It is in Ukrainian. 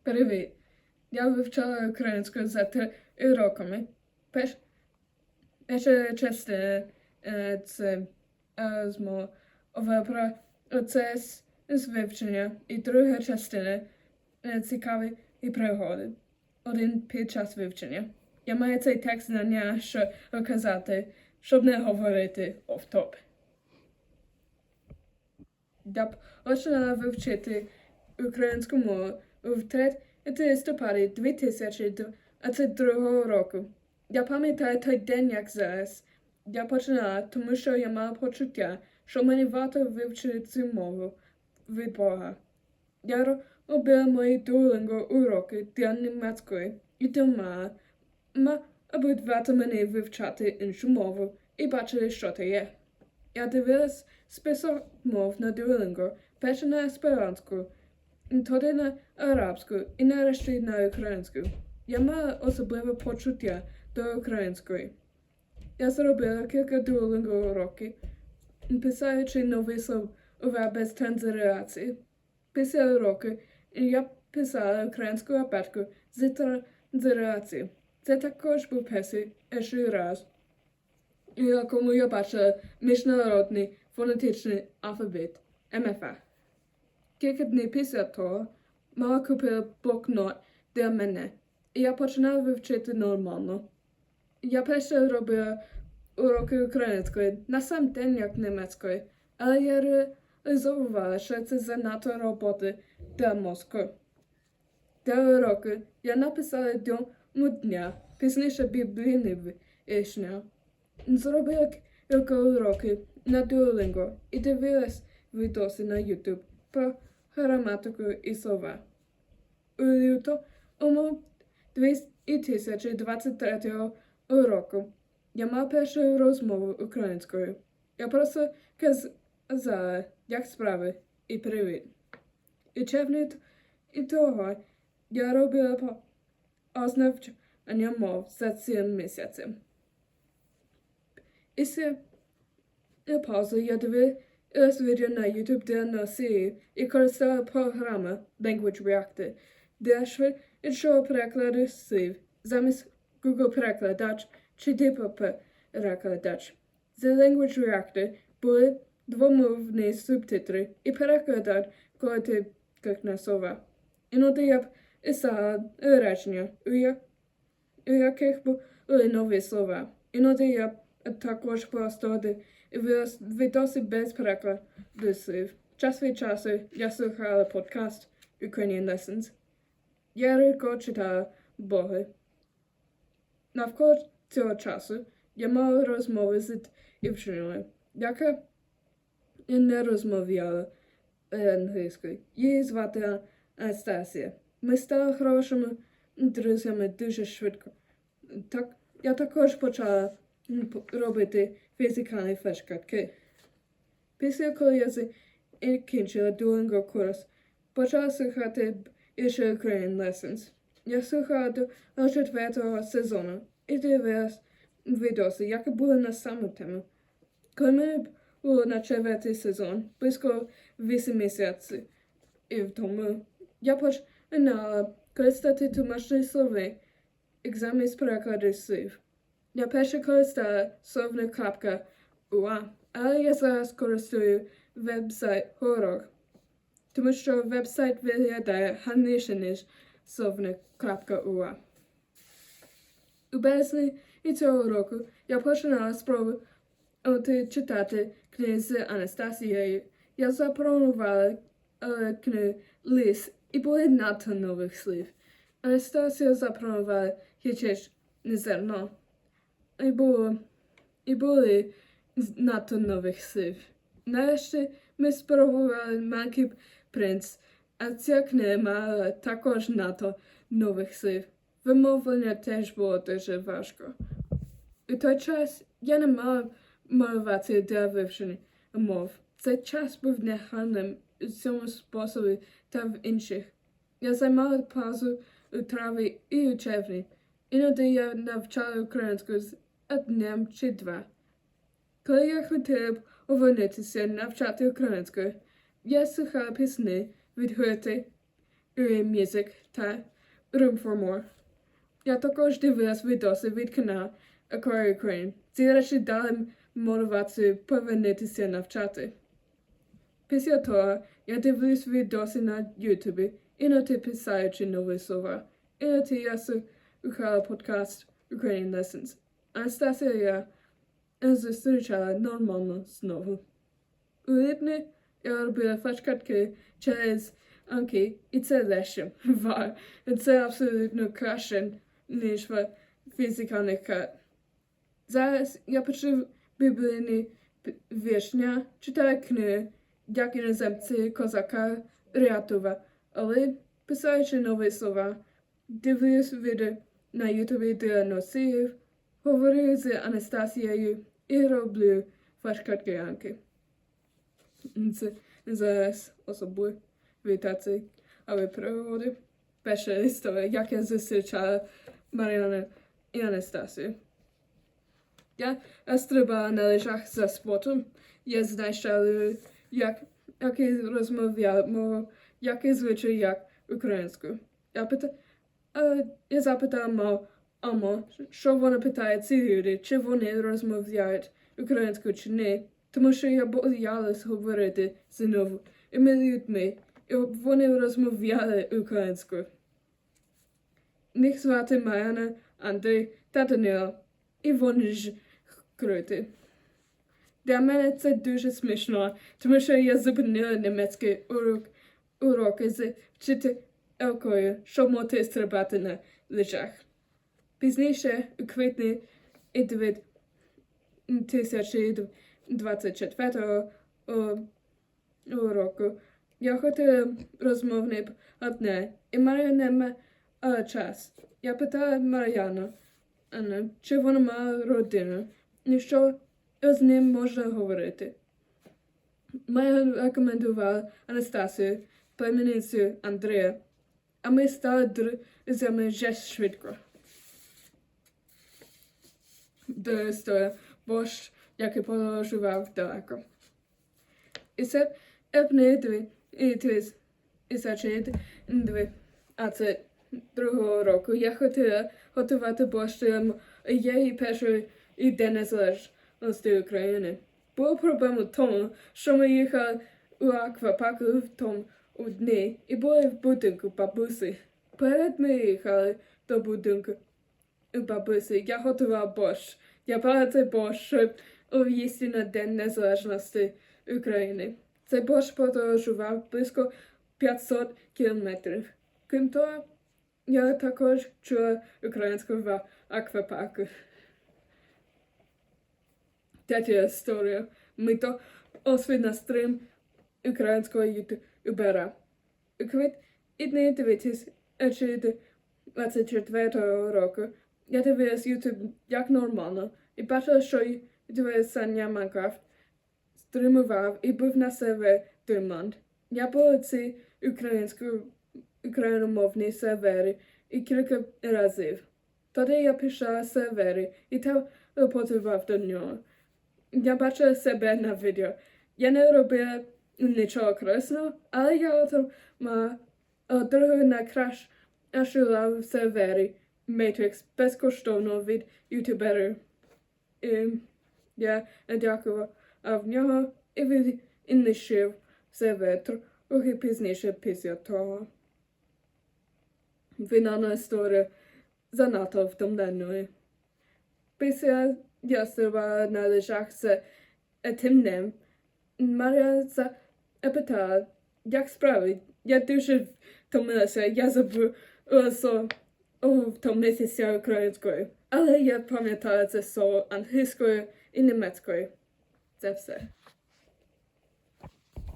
Привіт! Я вивчала українську за 3 роками. Перша частина це розмова про процес з вивчення, і друга частина цікаві і пригоди. Один під час вивчення. Я маю цей текст знання, що розказати, щоб не говорити оф-топ. Я почала вивчити українську мову в 3 листопаді 2022 року. Я пам'ятаю той день, як зараз. Я починала, тому що я мала почуття, що мені варто вивчити цю мову від Бога. Я робила мої Duolingo уроки для німецької і думала, мабуть, варто мені вивчати іншу мову і бачити, що це є. Я дивилась список мов на Duolingo, перше на есперанську, тоді на арабську і нарешті на українську. Я мала особливе почуття до української. Я зробила кілька Duolingo уроків, писаючи нові слова без транслітерації. Після уроку я писала українську абетку з транслітерацією. Це також був перший раз, у якому я бачила міжнародний фонетичний алфавіт МФА. Кілька днів після того мама купила блокнот для мене, і я починала вивчити нормально. Я перше робила уроки української на сам день, як німецької, але я реалізувала, що це занадто роботи для мозку. Для уроку я написала дому дня, пізніше біблійне вишня. Зробила кілька уроків на Duolingo і дивилась відоси на YouTube про граматику і слова. У лютому 2023 року я мав першу розмову українською. Я просто казала, як справи і привіт. І червні того я робила ознавчання мов за цим місяцем. Після паузи я дивилась відео на YouTube для носіїв і користала програми Language Reactor для швидшого перекладу слів замість Google Перекладач чи Deeper Перекладач. За Language Reactor були двомовні субтитри і перекладач, коли ти кликнеш слова. Іноді я писала речення, у яких були нові слова. Іноді я також просто дивилась відоси без перекладу слів. Час від часу я слухала подкаст Ukrainian Lessons. Я рідко читала блоги. Навколо цього часу я мала розмови з дівчиною, яка не розмовляла англійською. Її звати Анастасія. Ми стали хорошими друзями дуже швидко. Я також почала робити фізикальні флеш-картки. Після коли я закінчила Duolingo курс, почала слухати більше Ukrainian Lessons. Я слухала до 4-го сезону і дивилась відоси, які були на саму тему. Коли мені було на 4-й сезон, близько 8 місяців тому, я починала користати тлумачні слова замість перекладу слів. Я перше користала словник.ua, але я зараз користую веб-сайт Horog, тому що веб-сайт виглядає гарніше, ніж словник.ua. У березні цього року я починала спробувати читати книги з Анастасією. Я запланувала лист і були надто нових слів. Анастасія запланувала гірчичне зерно. І були надто нових слів. Нарешті ми спробували «Маленький принц», а ця книга мала також надто нових слів. Вимовлення теж було дуже важко. У той час я не мала мотивації для вивчення мов. Цей час був негарним у цьому способі та в інших. Я займала паузу у травні і у червні. Іноді я навчала українську з днем чи 2. Коли я хотіла б увольнитися навчати українською, я слухала пісні від гурту music та Room for More. Я також дивилась відоси від каналу Aquaria Crane. Ці речі дали мотивацію повернутися навчати. Після того я дивлюсь відоси на Ютубі, іноді писаючи нові слова. Іноді я слухала подкаст Ukrainian Lessons. Анастасія я зустрічала нормально знову. У липні я робила флешкартки через Анки, і це легше. Це абсолютно краще, ніж фізикальних карт. Зараз я почав біблійні віршня, читаю книги, як іноземці козака рятував, але писаючи нові слова, дивлюсь відео на Ютубі для носіїв, говорю з Анастасією і роблю флешкартки Анки. Це зараз особливо вітати, але пригоди. Перша історія, як я зустрічала Мар'яну і Анастасію. Я стрибала на лижах за спортом. Я знайшла, як розмовляла мову, як і звичай, як українською. Я запитала маму, що вона питає ці люди, чи вони розмовляють українською чи ні, тому що я боялась говорити з новими людьми, і вони розмовляли українською. Їх звати Мар'яна, Андрій та Данило, і вони ж круті. Для мене це дуже смішно, тому що я зупинила німецький уроки з вчителькою, щоб могти стрибати на лижах. Пізніше, у квітні 2024 року, я хотіла розмовне одне, і Мар'яна мала час. Я питала Мар'яну, чи вона має родину, і що з ним можна говорити. Мар'яна рекомендувала Анастасію, племінницю Андрія, а ми стали друзями вже швидко. Друга історія, борщ, який подорожував далеко. І це епні 2022 року я хотіла готувати борщ для її першої День Незалежності України. Була проблема в тому, що ми їхали у аквапарк в тому дні і були в будинку бабусі. Перед ми їхали до будинку у бабусі, я готувала борщ. Я брала цей борщ, щоб їсти на День Незалежності України. Цей борщ подорожував близько 500 кілометрів. Крім того, я також чула українську в аквапарку. Третя історія. Ми то освіт на стрім українського ютубера. У квітні 2024 року я дивилась ютуб як нормально і бачила, що ютубер Саня Майнкрафт стрімував і був на сервері Diamond. Я була ці україномовні сервери і кілька разів. Тоді я пішла сервери і телепортував до нього. Я бачила себе на відео. Я не робила нічого корисного, але я отримала другу найкращу лаву в сервері Matrix безкоштовно від ютуберів. І я дякував нього і він лишив сервер трохи пізніше після того. Фінальна історія занадто втомленою. Після я стрибала на лижах з темним. Мар'яна запитала, як справи. Я дуже втомилася, я забула втомитися українською. Але я пам'ятала це слово англійською і німецькою. Це все.